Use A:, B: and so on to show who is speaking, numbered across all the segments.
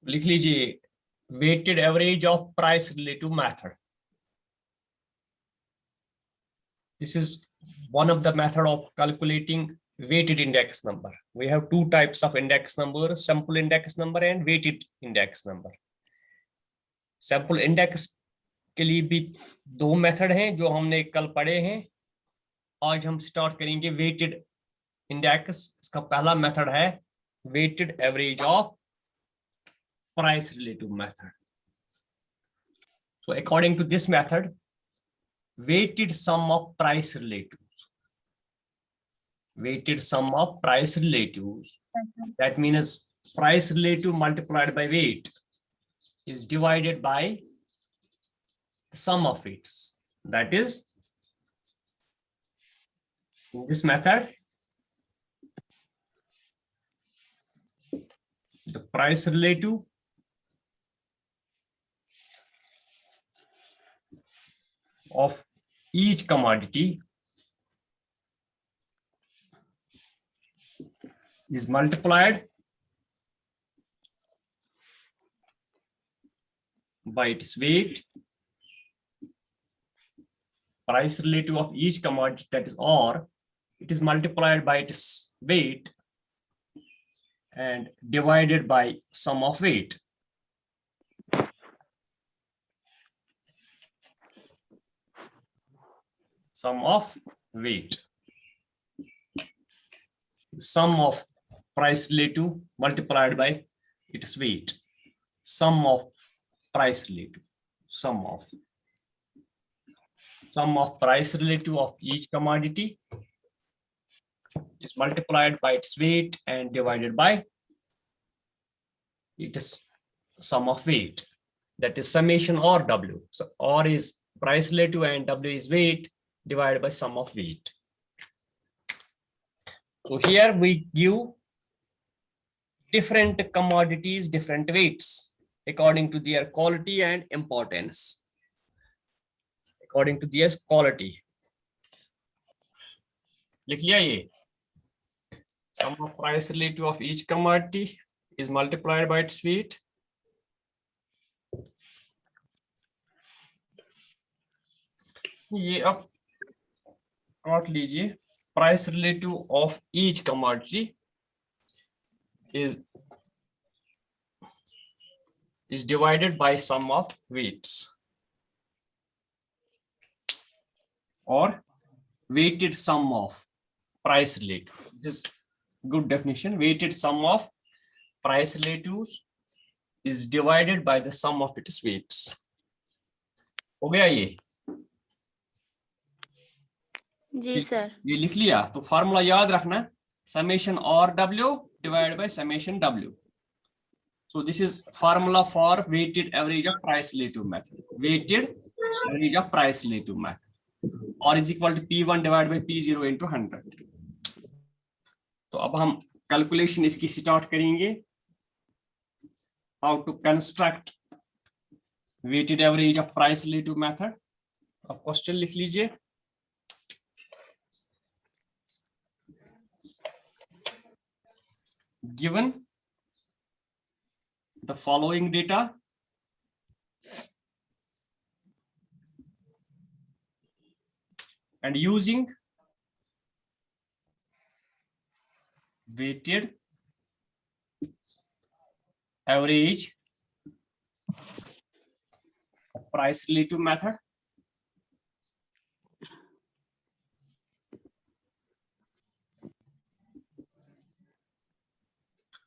A: लिख लीजिए weighted average of price relative method. This is one of the method of calculating weighted index number. We have two types of index number, sample index number and weighted index number. Sample index के लिए भी दो method हैं जो हमने कल पढ़े हैं. आज हम स्टार्ट करेंगे weighted index. इसका पहला मेथड है weighted average of price relative method. So according to this method, weighted sum of price relatives, that means price relative multiplied by weight is divided by the sum of weights. That is, in this method, the price relative of each commodity is multiplied by its weight. Price relative of each commodity, that is R, it is multiplied by its weight and divided by sum of weight. Sum of weight. Sum of price relative multiplied by its weight. Sum of price relative. Sum of price relative of each commodity is multiplied by its weight and divided by its sum of weight. That is summation R W. So R is price relative and W is weight divided by sum of weight. So here we give different commodities, different weights according to their quality and importance. According to their quality. लिख लिया ये. Sum of price relative of each commodity is multiplied by its weight. ये अब काट लीजिए. Price relative of each commodity is divided by sum of weights, or weighted sum of price relative. This is good definition. Weighted sum of price relatives is divided by the sum of its weights. हो गया ये?
B: जी sir.
A: ये लिख लिया. तो formula याद रखना, summation R W divided by summation W. So this is formula for weighted average of price relative method. Weighted average of price relative method. R is equal to P1 divided by P0 into 100. तो अब हम calculation इसकी start करेंगे. How to construct weighted average of price relative method. अब question लिख लीजिए. Given the following data, and using weighted average price relative method,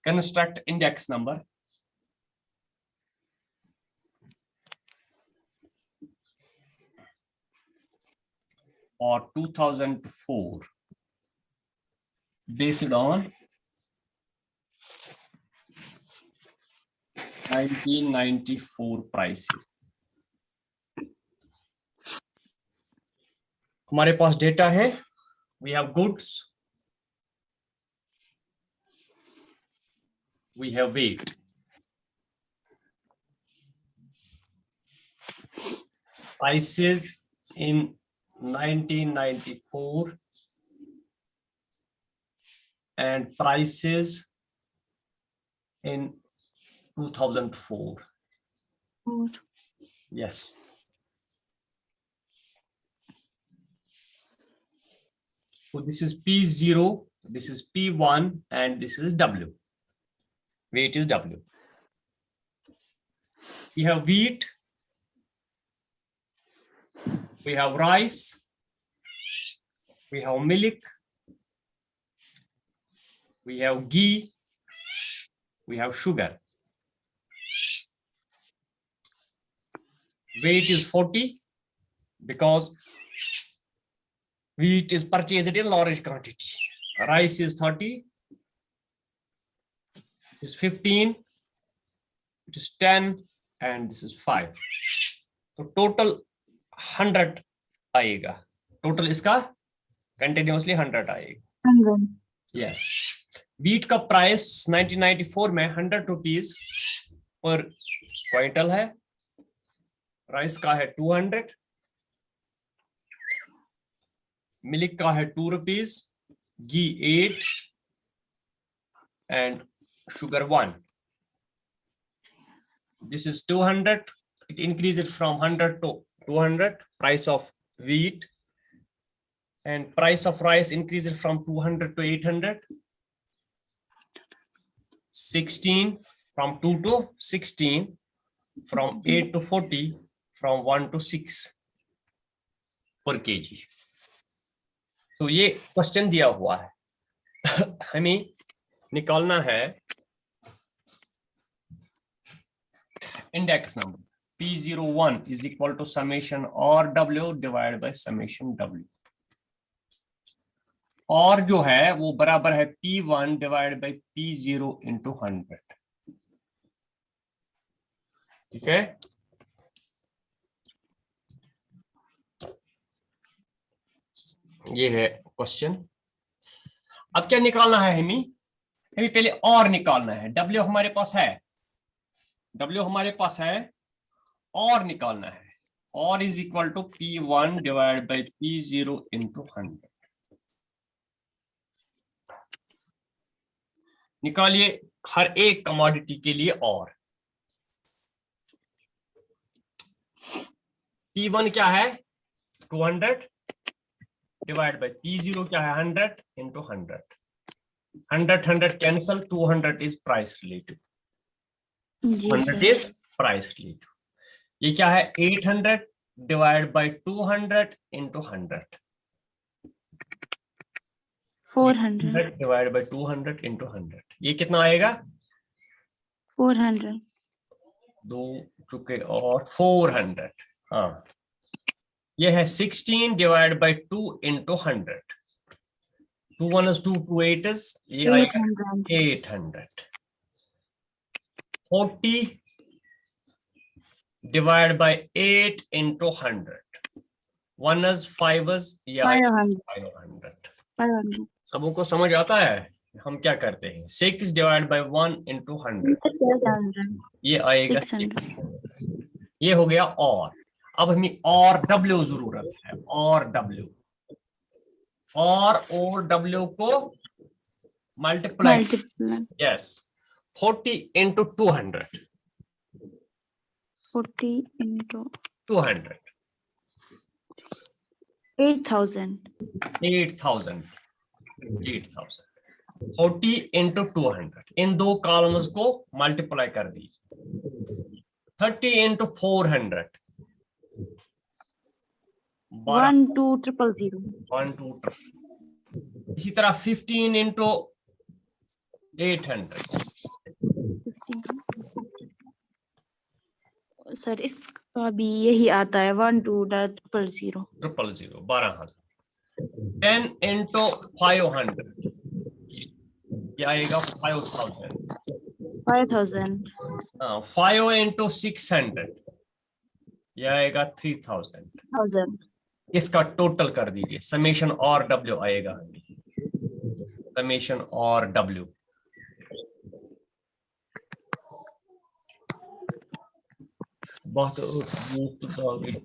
A: construct index number for 2004 based on 1994 prices. हमारे पास data है. We have goods, we have weight. Prices in 1994 and prices in 2004.
B: Four.
A: Yes. So this is P0, this is P1, and this is W. Weight is W. We have wheat, we have rice, we have milk, we have ghee, we have sugar. Weight is 40 because wheat is purchased in large quantity. Rice is 30, it is 15, it is 10, and this is 5. So total 100 आएगा. Total इसका continuously 100 आएगा.
B: 100.
A: Yes. Wheat का price 1994 में 100 rupees per quintal है. Rice का है 200, milk का है 2 rupees, ghee 8 and sugar 1. This is 200. It increased from 100 to 200. Price of wheat and price of rice increased from 200 to 800. 16 from 2 to 16, from 8 to 40, from 1 to 6 per kg. तो ये question दिया हुआ है. हमें निकालना है index number. P01 is equal to summation RW divided by summation W. और जो है वो बराबर है P1 divided by P0 into 100. ठीक है. ये है क्वेश्चन. अब क्या निकालना है हमें पहले और निकालना है. W हमारे पास है, W हमारे पास है, और निकालना है. R is equal to P1 divide by P0 into 100. निकालिए हर एक कमोडिटी के लिए. और P1 क्या है 200 डिवाइड बाई P0 क्या है 100 into 100. 100 cancel, 200 is price relative. 100 is price relative. ये क्या है 800 divide by 200 into 100.
B: 400
A: divide by 200 into 100. ये कितना आएगा
B: 400.
A: 2 चुके और 400. हाँ, ये है 16 divide by 2 into 100. 2 1 is 2, 2 8 is, ये आएगा 800. 40 divided by 8 into 100. 1 is 5 is, ये 500.
B: 500.
A: सबको समझ आता है हम क्या करते हैं. 6 divided by 1 into 100,
B: 600.
A: ये आएगा
B: 600.
A: 600. ये हो गया. और अब हमें और W जरूरत है. और W और W को multiply. Yes. 40 into 200.
B: 40 into
A: 200.
B: 8,000.
A: 8,000. 40 into 200. इन दो कॉलम्स को मल्टीप्लाई कर दीजिए. 30 into 400.
B: 12,000.
A: 12. इसी तरह 15 into 800.
B: सर इसका भी यही आता है 12,000.
A: 12,000. 10 into 500. ये आएगा 5,000.
B: 5,000.
A: 5 into 600. ये आएगा 3,000. इसका टोटल कर दीजिए. समेशन और W आएगा. समेशन और W. बहुत 40,000.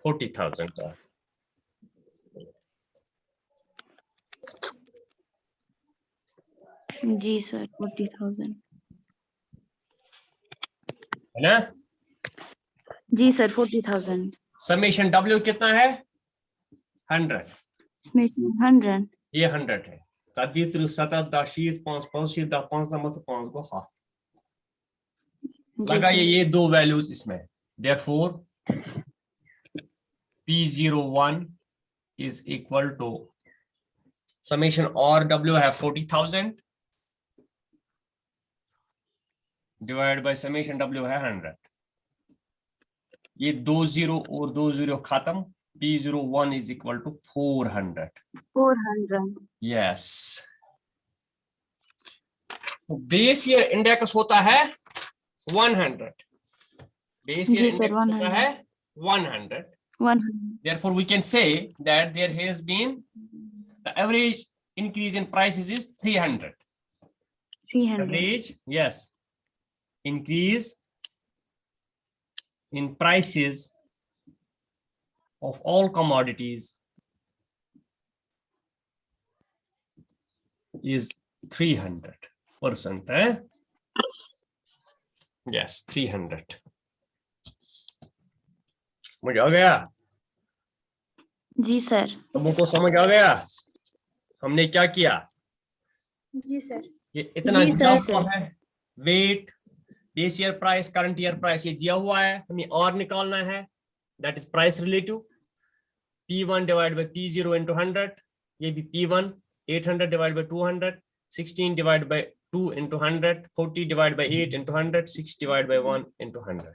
A: 40,000.
B: जी सर 40,000
A: है ना।
B: जी सर 40,000
A: समेशन डब्ल्यू कितना है 100,
B: इसमें 100
A: ये 100 है। 37 7 10 5 5 10 5 मतलब 5 को हाफ
B: जी
A: लगाइए
B: सर
A: ये दो वैल्यूज इसमें, therefore P01 is equal to summation RW है 40,000 divided by summation W है 100। ये 2 0 और 2 0 खत्म, P01 is equal to 400।
B: 400
A: yes, तो बेस ईयर इंडेक्स होता है 100, बेस ईयर
B: जी सर
A: इंडेक्स होता
B: 100
A: है 100।
B: 100
A: Therefore we can say that there has been the average increase in prices is 300।
B: 300
A: Average, yes, increase in prices of all commodities is 300%, eh? Yes, 300। समझ आ गया?
B: जी sir
A: तुमको समझ आ गया हमने क्या किया?
B: जी सर
A: ये इतना
B: जी
A: दिया
B: सर।
A: हुआ है, weight, base year price, current year price, ये दिया हुआ है, हमें और निकालना है, that is price relative. P1 divide by P0 into 100, ये भी P1, 800 divide by 200, 16 divide by 2 into 100, 40 divide by 8 into 100, 6 divide by 1 into 100।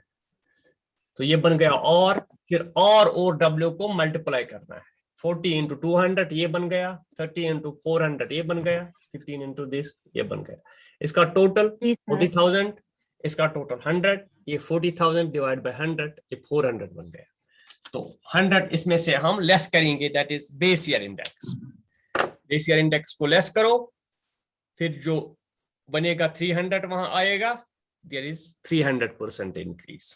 A: तो ये बन गया, और फिर और W को मल्टीप्लाई करना है, 40 into 200 ये बन गया, 30 into 400 ये बन गया, 15 into this ये बन गया। इसका टोटल 40,000, इसका टोटल 100, ये 40,000 डिवाइड बाय 100, ये 400 बन गया। तो 100 इसमें से हम लेस करेंगे, that is base year index. Base year index को लेस करो, फिर जो बनेगा 300 वहां आएगा, देयर इज 300% इंक्रीज।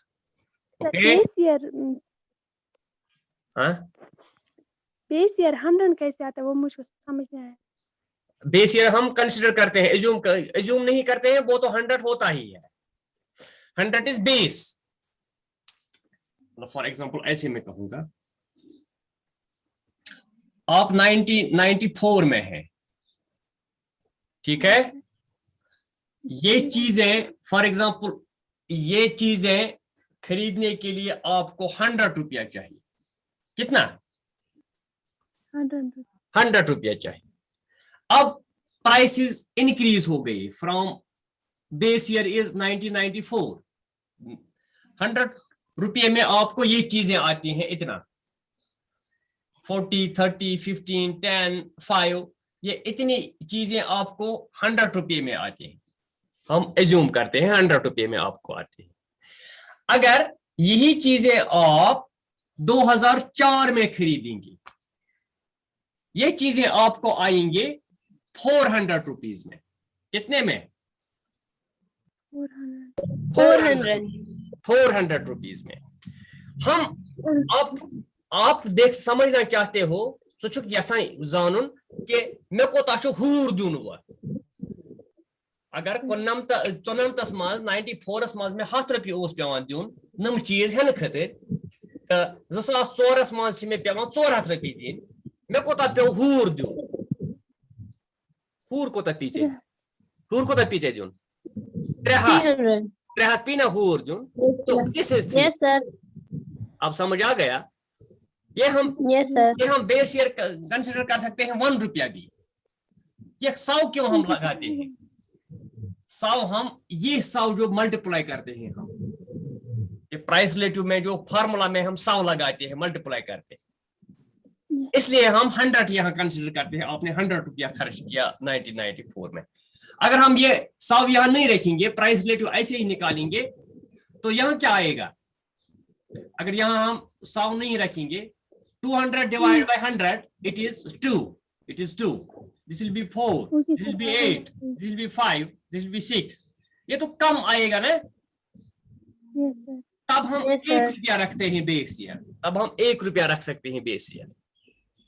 A: ओके, हाँ,
C: बेस ईयर 100 कैसे आता है वो मुझको समझ नहीं आया।
A: बेस ईयर हम कंसिडर करते हैं, एज्यूम नहीं करते हैं, वो तो 100 होता ही है। 100 इज बेस। फॉर एग्जांपल ऐसे मैं कहूंगा, आप 1994 में है, ठीक है, ये चीजें फॉर एग्जांपल, ये चीजें खरीदने के लिए आपको 100 रुपया चाहिए। कितना? 100 रुपया चाहिए। अब प्राइसेस इंक्रीज हो गई, फ्रॉम बेस ईयर इज 1994, 100 रुपये में आपको ये चीजें आती हैं, इतना 40 30 15 10 5, ये इतनी चीजें आपको 100 रुपये में आती हैं। हम एज्यूम करते हैं 100 रुपये में आपको आती है। अगर यही चीजें आप 2004 में खरीदेंगी, ये चीजें आपको आएंगे 400 रुपीज में। कितने में? 400 रुपीज में। हम आप देख समझना चाहते हो, सो छु यसान जानन कि मे कोता छु हूर दुन वो। अगर 94 मज 94 मज में 100 रुपये ओस पेवान दुन नम चीज हेन खतिर, 2004 मज मे पेवान 400 रुपये दिन, मे कोता पे हूर दुन। हूर कोता पीछे, हूर कोता पीछे दुन 300 पीना हूर दुन। तो दिस इज 3। अब समझ आ गया? ये हम बेस ईयर कंसिडर कर सकते हैं 1 रुपया भी। ये 100 क्यों हम लगाते हैं? 100 हम ये 100 जो मल्टीप्लाई करते हैं, हम ये प्राइस रिलेटिव में जो फार्मूला में हम 100 लगाते हैं, मल्टीप्लाई करते हैं, इसलिए हम 100 यहाँ कंसिडर करते हैं। आपने 100 रुपया खर्च किया 1994 में। अगर हम ये 100 यहाँ नहीं रखेंगे, प्राइस रिलेटिव ऐसे ही निकालेंगे, तो यहाँ क्या आएगा? अगर यहाँ हम 100 नहीं रखेंगे, 200 divided by 100, it is 2. It is 2. This will be 4. This will be 8. This will be 5. This will be 6. ये तो कम आएगा ना? तब हम 1 रुपया रखते हैं बेस ईयर। तब हम 1 रुपया रख सकते हैं बेस ईयर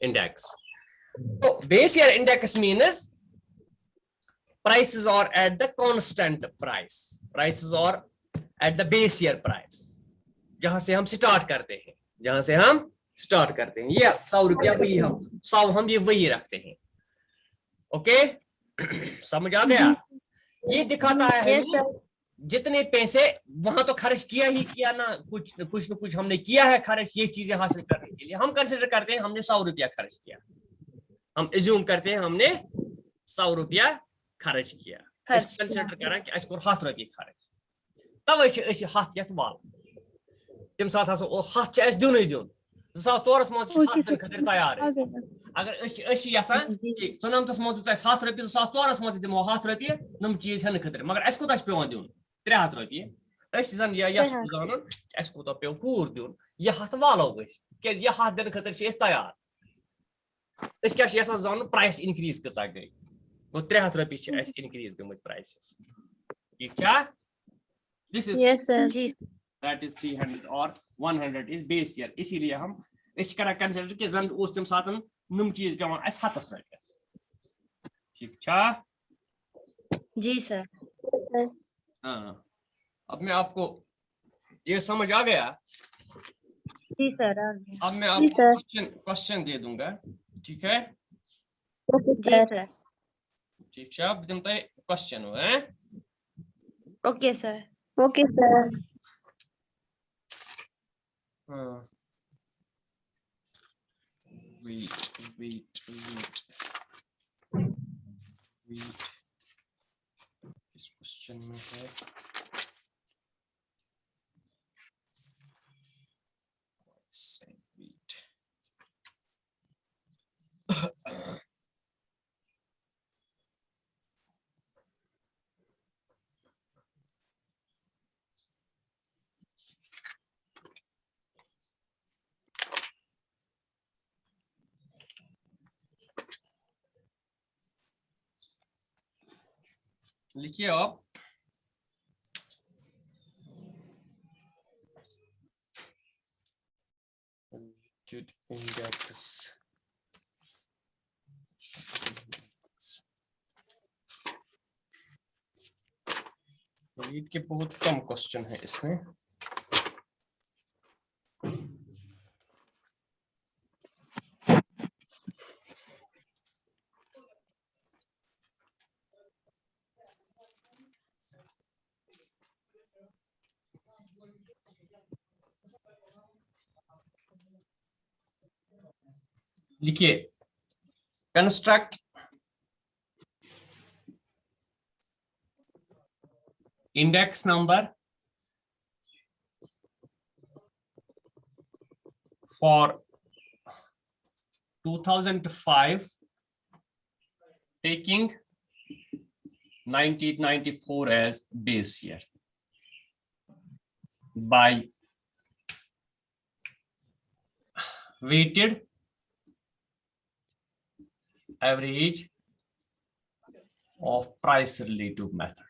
A: इंडेक्स। तो base year index means prices are at the constant price, prices are at the base year price, जहां से हम स्टार्ट करते हैं, जहां से हम स्टार्ट करते हैं। ये 100 रुपया वही हम 100 हम ये वही रखते हैं। ओके समझ आ गया? ये दिखाता है
B: Yes, sir.
A: हमें जितने पैसे वहां तो खर्च किया ही किया ना, कुछ न कुछ हमने किया है खर्च ये चीजें हासिल करने के लिए। हम कंसिडर करते हैं हमने 100 रुपया खर्च किया, हम एज्यूम करते हैं हमने 100 रुपया खर्च किया, कंसिडर करा कि अस कोर 100 रुपये खर्च, तवे छ अस 100 यथ वाल तम साथ हसो 100 छ अस दुनै दुन 2004 मज 100 दिन खतर तैयार है। अगर अस यसान कि 94 मज 100 रुपये 2004 मज दिमो 100 रुपये नम चीज हन खतर, मगर अस कोता पेवन दुन 300 रुपये। अस जन यस जानन अस कोता पे पूर दुन ये 100 वालो अस के ये 100 दिन खतर छ अस तैयार। अस क्या यसान जानन प्राइस इंक्रीज कसा गई, वो 300 रुपये छ अस इंक्रीज गमत प्राइसेस। ठीक छा? This is
B: Yes, sir.
A: that is 300 और 100 is base year। इसीलिए हम इस करा कंसीडर कि जन उस तम सातन नम चीज पेवन अस 7 रुपये। ठीक छा?
B: जी सर।
A: हाँ, अब मैं आपको ये समझ आ गया?
B: जी सर।
A: अब मैं आपको क्वेश्चन दे दूंगा, ठीक है?
B: जी सर।
A: ठीक है, अब तुम पे क्वेश्चन हो है?
B: Okay sir.
C: Okay sir.
A: हाँ, wait इस क्वेश्चन में है wait लिखिए आप। इंडेक्स रीड के बहुत कम क्वेश्चन है इसमें। लिखिए construct index number for 2005 taking 1994 as base year by weighted average of price relative method.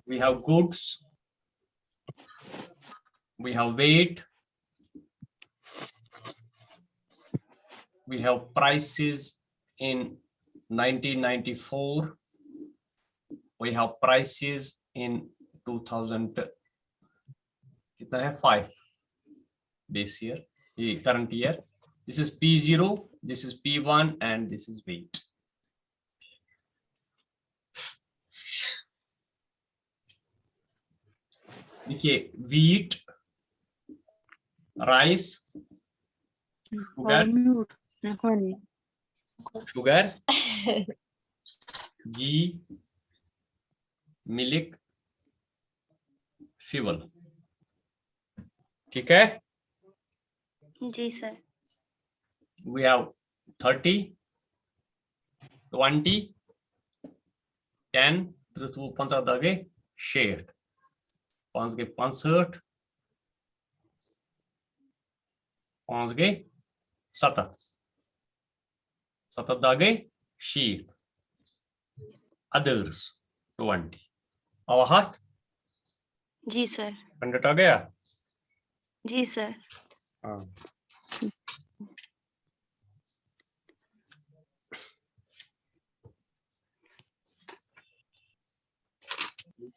A: We have goods, we have weight, we have prices in 1994, we have prices in 2005 this year, the current year. This is P0, this is P1, and this is weight. देखिए wheat, rice, sugar, ghee, milk, fuel। ठीक है?
B: जी sir.
A: We have 30, 20, 10, 50 दागे 60, 5 के 65, 5 के 70, 70 दागे 60, others 20। और हाथ
B: जी sir.
A: 100 आ गया?
B: जी सर।
A: हाँ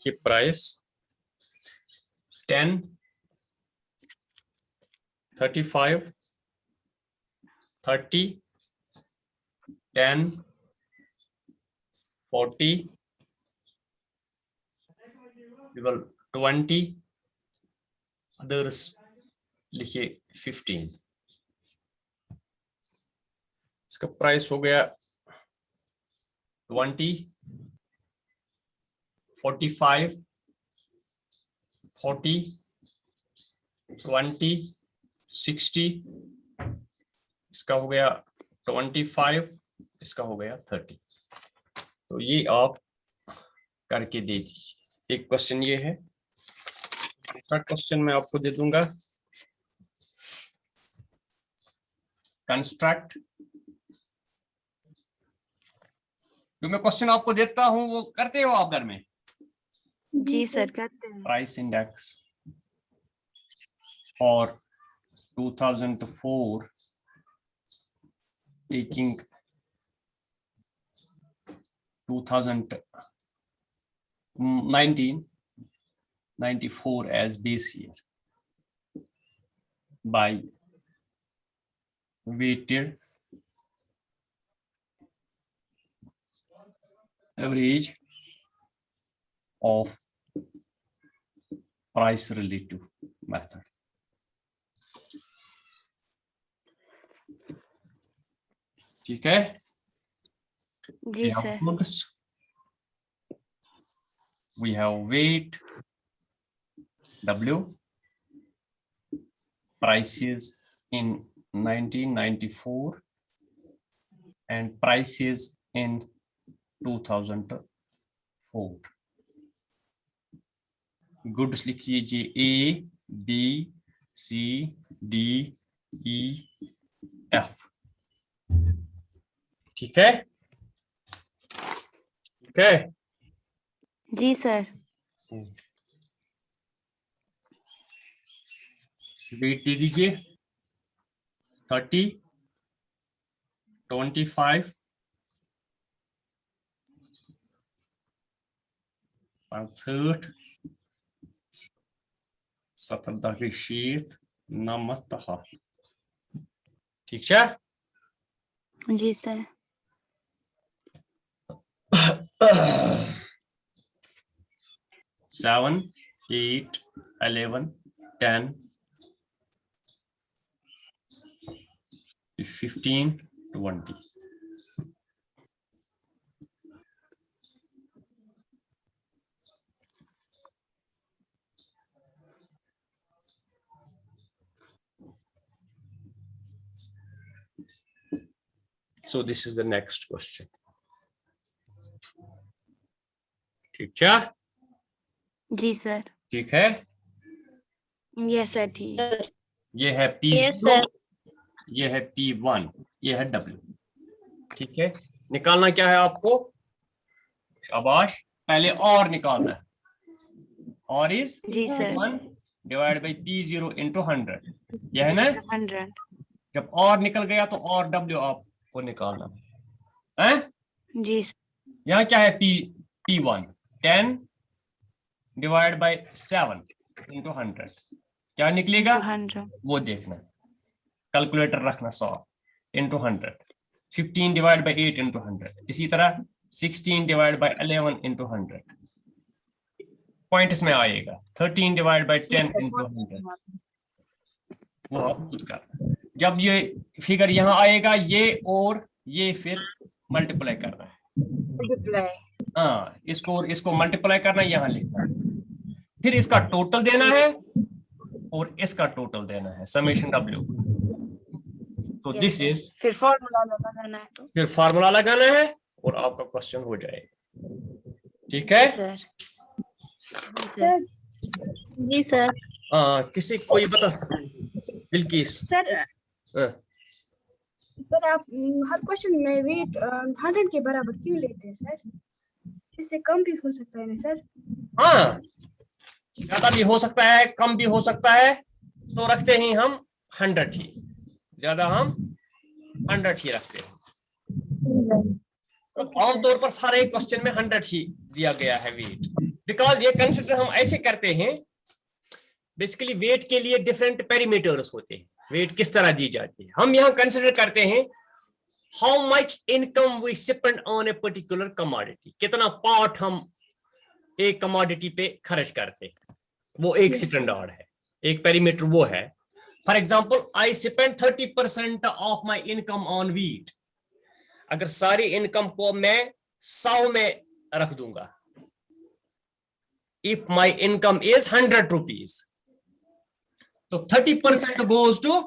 A: की प्राइस 10, 35, 30, 10, 40, 20, others लिखिए 15। इसका प्राइस हो गया 20, 45, 40, 20, 60, इसका हो गया 25, इसका हो गया 30। तो ये आप करके दे दीजिए। एक क्वेश्चन ये है, दूसरा क्वेश्चन मैं आपको दे दूंगा। कंस्ट्रक्ट, जो मैं क्वेश्चन आपको देता हूं वो करते हो आप घर में।
B: जी सर करते हैं।
A: प्राइस इंडेक्स और 2004 taking 1994 as base year by weighted average of price relative method. ठीक है,
B: जी
A: we have
B: sir.
A: goods, we have weight W, prices in 1994 and prices in 2004. Goods लिख लीजिए A, B, C, D, E, F। ठीक है, ठीक है।
B: जी sir.
A: Wait दे दीजिए 30, 25, 65, 70, 70, 90। ठीक है,
B: जी sir.
A: 7, 8, 11, 10, 15, 20। So this is the next question. ठीक है,
B: जी सर।
A: ठीक है।
B: यस सर ठीक।
A: ये है P0,
B: Yes, sir.
A: ये है P1, ये है W। ठीक है, निकालना क्या है आपको? शाबाश, पहले और निकालना है। और इज
B: जी sir.
A: P1 divide by P0 into 100, यह है ना।
B: 100।
A: जब और निकल गया तो और W आपको निकालना है।
B: जी सर।
A: यहाँ क्या है? P1 10 डिवाइड बाई 7 इंटू 100, क्या निकलेगा
B: 100।
A: वो देखना, कैलकुलेटर रखना 100 इंटू 100। 15 डिवाइड बाई 8 इंटू 100, इसी तरह 16 डिवाइड बाई 11 इंटू 100 पॉइंट्स में आएगा। 13 डिवाइड बाई 10 इंटू 100, वो आप खुद करना। जब ये फिगर यहाँ आएगा, ये और ये फिर मल्टीप्लाई करना है। हाँ, इसको मल्टीप्लाई करना, यहाँ लिखना है, फिर इसका टोटल देना है और इसका टोटल देना है, समेशन W। तो दिस इज,
B: फिर फॉर्मूला लगाना है तो
A: फिर फार्मूला लगाना है और आपका क्वेश्चन हो जाएगा। ठीक है
B: सर।
C: जी सर।
A: किसी कोई बता, बिल्किस।
C: सर
A: हाँ,
C: सर आप हर क्वेश्चन में वेट 100 के बराबर क्यों लेते हैं सर? इससे कम भी हो सकता है ना सर?
A: हाँ, ज्यादा भी हो सकता है, कम भी हो सकता है, तो रखते ही हम 100 ही, ज्यादा हम 100 ही रखते हैं। तो आमतौर पर सारे क्वेश्चन में 100 ही दिया गया है वेट, बिकॉज ये कंसिडर हम ऐसे करते हैं, बेसिकली वेट के लिए डिफरेंट पेरीमीटर्स होते हैं, वेट किस तरह दी जाती है। हम यहाँ कंसिडर करते हैं how much income we spend on a particular commodity, कितना पार्ट हम एक कमोडिटी पे खर्च करते हैं, वो एक स्टैंडर्ड है, एक पेरीमीटर वो है। For example I spend 30% of my income on wheat, अगर सारी इनकम को मैं 100 में रख दूंगा, if my income is 100 rupees, तो 30% goes to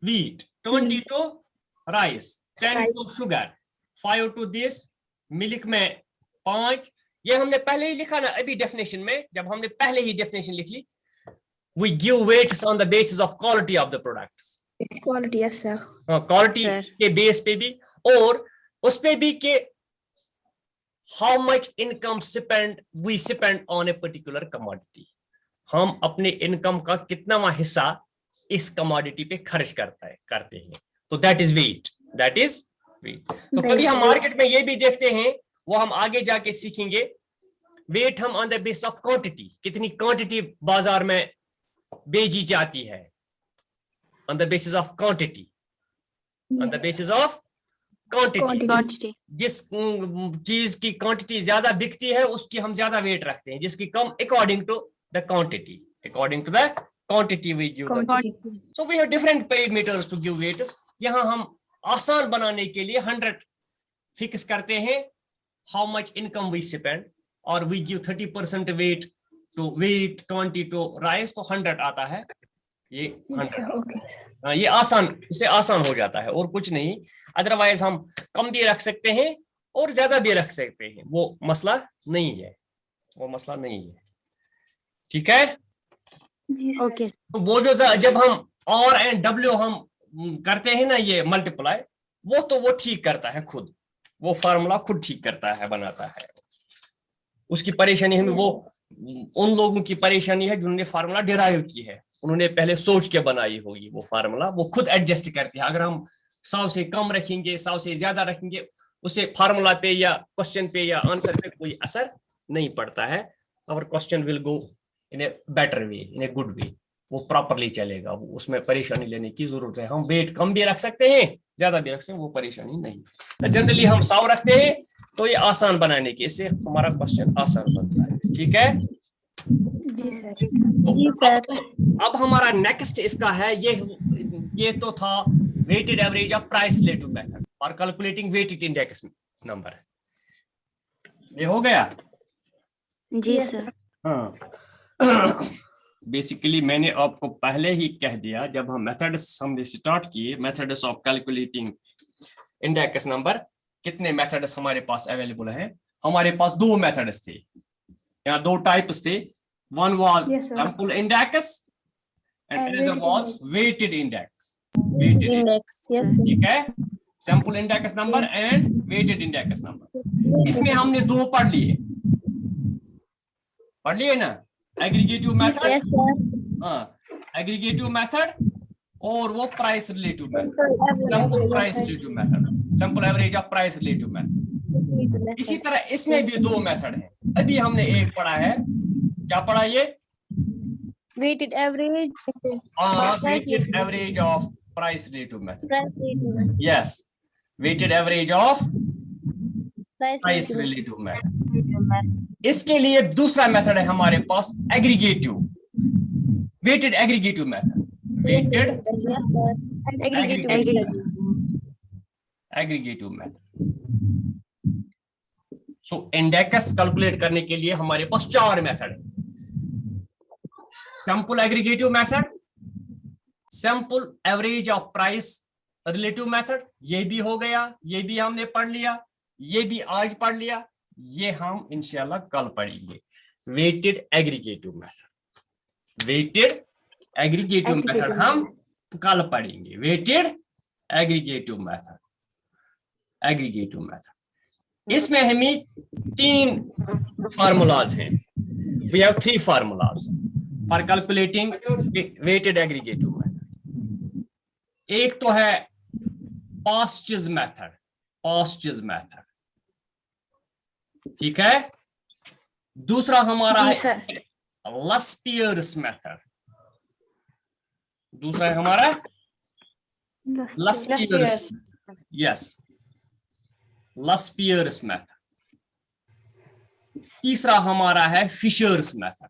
A: wheat, 20 to rice, 10 to sugar, 5 to this, milk में 5, ये हमने पहले ही लिखा ना अभी डेफिनेशन में, जब हमने पहले ही डेफिनेशन लिख ली, we give weights on the basis of quality of the products,
C: quality, yes sir,
A: quality के बेस पे भी, और उस पे भी के how much income we spend on a particular commodity, हम अपने इनकम का कितना हिस्सा इस कमोडिटी पे खर्च करते हैं, तो that is weight, that is weight. तो कभी हम मार्केट में ये भी देखते हैं, वो हम आगे जाके सीखेंगे, वेट हम on the base of quantity, कितनी क्वांटिटी बाजार में बेची जाती है, on the basis of quantity, on the basis of quantity, जिस चीज की क्वांटिटी ज्यादा बिकती है उसकी हम ज्यादा वेट रखते हैं, जिसकी कम according to the quantity, according to the quantity we give the, so we have different parameters to give weights। यहाँ हम आसान बनाने के लिए 100 फिक्स करते हैं, how much income we spend, और we give 30% weight to wheat, 20 to rice, तो 100 आता है, ये 100, ये आसान, इससे आसान हो जाता है और कुछ नहीं। अदरवाइज हम कम भी रख सकते हैं और ज्यादा भी रख सकते हैं, वो मसला नहीं है, वो मसला नहीं है, ठीक है।
B: ओके,
A: तो वो जो जब हम R एंड W हम करते हैं ना, ये मल्टीप्लाई, वो ठीक करता है खुद, वो फार्मूला खुद ठीक करता है, बनाता है। उसकी परेशानी हमें, वो उन लोगों की परेशानी है जिन्होंने फार्मूला डिराइव की है, उन्होंने पहले सोच के बनाई होगी वो फार्मूला, वो खुद एडजस्ट करती है। अगर हम 100 से कम रखेंगे, 100 से ज्यादा रखेंगे, उससे फार्मूला पे या क्वेश्चन पे या आंसर पे कोई असर नहीं पड़ता है। और question will go in a better way, in a good way, वो प्रॉपरली चलेगा, वो उसमें परेशानी लेने की जरूरत है। हम वेट कम भी रख सकते हैं, ज्यादा भी रख सकते हैं, वो परेशानी नहीं। जनरली हम 100 रखते हैं, तो ये आसान बनाने की, इससे हमारा क्वेश्चन आसान बनता है, ठीक है। तो अब हमारा नेक्स्ट इसका है, ये तो था weighted average of price relative method और कैलकुलेटिंग वेटेड इंडेक्स नंबर, ये हो गया
B: जी सर।
A: हाँ, बेसिकली मैंने आपको पहले ही कह दिया, जब हम मेथड्स हमने स्टार्ट किए, methods of calculating index number, कितने मेथड्स हमारे पास अवेलेबल है। हमारे पास 2 मेथड्स थे, यहाँ 2 टाइप्स थे, one was sample index and another was weighted index, ठीक है, sample index number and weighted index number. इसमें हमने 2 पढ़ लिए ना, एग्रीगेटिव मेथड, हाँ, एग्रीगेटिव मेथड और वो price relative method, sample price relative method, sample average of price relative method. इसी तरह इसमें भी 2 मेथड है। अभी हमने एक पढ़ा है, क्या पढ़ा ये,
D: weighted average,
A: weighted average of price relative method, yes, weighted average of price relative method. इसके लिए दूसरा मेथड है हमारे पास, aggregative, weighted aggregative method, weighted aggregative method. So index calculate करने के लिए हमारे पास 4 मेथड है, sample aggregative method, sample average of price relative method, ये भी हो गया, ये भी हमने पढ़ लिया, ये भी आज पढ़ लिया, ये हम इंशाल्लाह कल पढ़ेंगे। Weighted aggregative method, weighted aggregative method हम कल पढ़ेंगे, weighted aggregative method, aggregative method. इसमें हमें 3 फार्मूलाज हैं, we have 3 formulas for calculating weighted aggregative method. एक तो है पास्चेस मेथड, पास्चेस मेथड, ठीक है। दूसरा हमारा
B: जी
A: है
B: सर।
A: लस्पियर्स मेथड, दूसरा है हमारा लस्पियर्स,
D: Last
A: यस, लस्पियर्स मेथड। तीसरा हमारा है फिशर्स मेथड।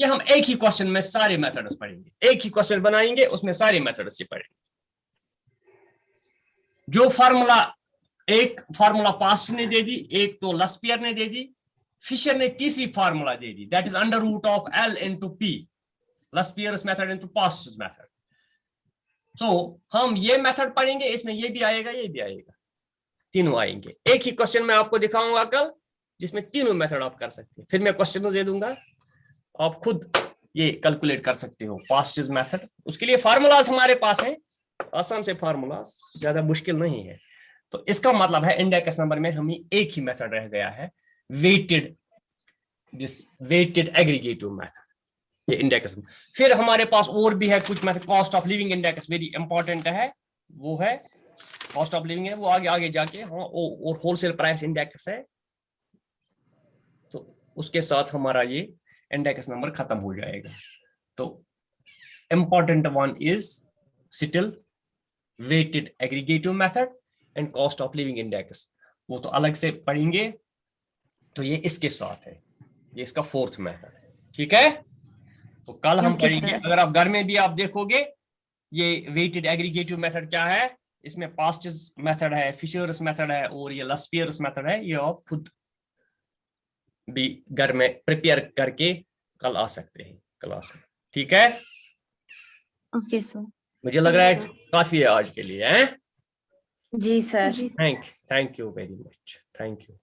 A: ये हम एक ही क्वेश्चन में सारे मेथड्स पढ़ेंगे, एक ही क्वेश्चन बनाएंगे, उसमें सारे मेथड्स ये पढ़ेंगे। जो फार्मूला, एक फार्मूला पास्ट ने दे दी, एक तो लस्पियर ने दे दी, फिशर ने तीसरी फार्मूला दे दी, that is under root of L into P, Laspeyres method into Paasche's method. So हम ये मेथड पढ़ेंगे, इसमें ये भी आएगा, ये भी आएगा, तीनों आएंगे। एक ही क्वेश्चन में आपको दिखाऊंगा कल, जिसमें तीनों मेथड आप कर सकते हैं। फिर मैं क्वेश्चन दे दूंगा, आप खुद ये कैलकुलेट कर सकते हो पास्टर्स मेथड। उसके लिए फार्मूलाज हमारे पास हैं, आसान से फार्मूलाज, ज्यादा मुश्किल नहीं है। तो इसका मतलब है इंडेक्स नंबर में हमें एक ही मेथड रह गया है, weighted, this weighted aggregative method, ये इंडेक्स। फिर हमारे पास और भी है कुछ method, cost of living index very important है, वो है कॉस्ट ऑफ लिविंग है, वो आगे आगे जाके, हाँ, और होलसेल प्राइस इंडेक्स है। तो उसके साथ हमारा ये इंडेक्स नंबर खत्म हो जाएगा। तो important one is still weighted aggregative method and cost of living index, वो तो अलग से पढ़ेंगे। तो ये इसके साथ है, ये इसका फोर्थ मेथड है, ठीक है। तो कल हम
B: Okay,
A: पढ़ेंगे,
B: sir.
A: अगर आप घर में भी आप देखोगे ये वेटेड एग्रीगेटिव मेथड क्या है, इसमें पास्टर्स मेथड है, फिशर्स मेथड है और ये लस्पियर्स मेथड है। ये आप खुद भी घर में प्रिपेयर करके कल आ सकते हैं क्लास में, ठीक है।
B: Okay sir.
A: मुझे लग रहा है काफी है आज के लिए, हैं?
B: जी sir.
A: Thank you very much, thank you.